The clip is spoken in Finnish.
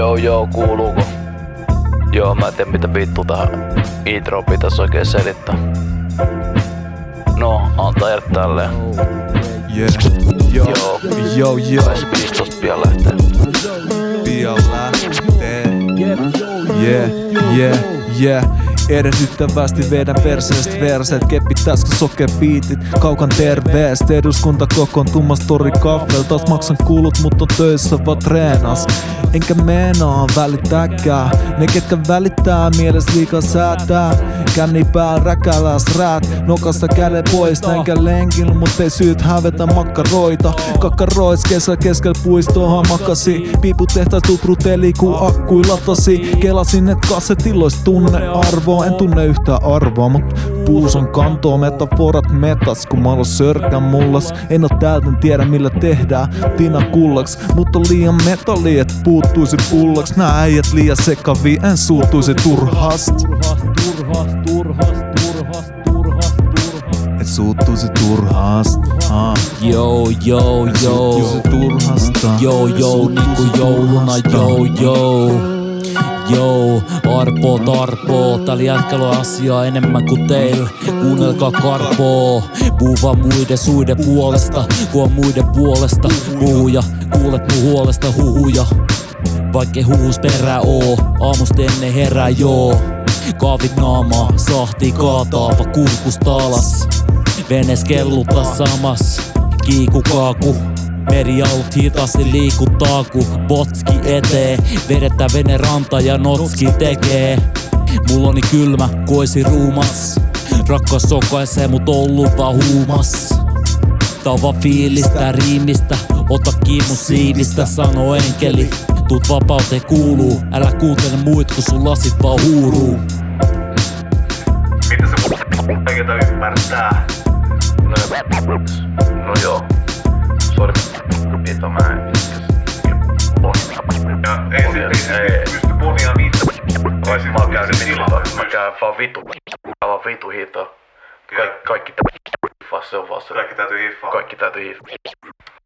Joo, kuuluuko? Joo, mä en tiedä mitä vittu tähän intro pitäis oikein selittää. No, antaa jäädä tälleen. Joo. Pääs 15 pian lähtee. Pian lähtee. Yeah. Eresyttävästi vedän perseestä verseet. Keppi täskä soke biitit, kaukan terveest. Eduskunta kokoontumas tori kaffel. Taas maksan kulut, mut on töissä vaan treenas. Enkä meinaa välittääkään. Ne ketkä välittää, mieles liikaa säätää. Känni pääl räkäläs räät. Nokasta käden pois, näinkään lenkillä. Mut ei syyt hävetä makkaroita. Kakkarois kesä keskel puistoa makasi. Piiputehtaat tupruteli ku akkui latasi. Kelasin et kassetillois tunne arvoa. En tunne yhtään arvoa, mut puuson kantoo metaforat metas. Kun mä aloin sörkkää mullas. En oo täältä, en tiedä millä tehdään Tina kullaks. Mut on liian metalli, et puuttuisi pullaks. Nää äijät liian sekavii, en suuttuisi turhast. Et suuttuisi turhast. Joo, niinku jouluna, Joo, Arpoo, täällä jätkällä on asiaa enemmän kuin teillä. Kuunnelkaa karpoo, puhu vaan muiden suiden puolesta. Kun on muiden puolesta puhuja, kuulet mun huolesta huhuja. Vaikkei huus perää oo, aamusta ennen herää joo. Kaavit naamaa, sahti kaataapa kurkusta alas. Venes kelluttaa samas, kiiku kaaku. Merialut hitaasti liikuttaa ku botski etee. Vedetään vene ranta ja notski tekee. Mulla on niin kylmä, koisi ruumas. Rakkaus sokaisee mut ollut vaan huumas. Tää on vaan fiilistä, riimistä. Ota kiinni siivistä, sano enkeli. Tuut vapauteen kuuluu, älä kuuntele muit kun sun lasit vaan huuruu. Mitä se kaiketa ymmärtää? No joo. Sori, mitä mä en ja ei pysty ponia niitä. Mä käyn vaan vitu hitaa. Kaikki se on vaan se. Kaikki täytyy hiffaa. Kaikki täytyy hiffaa.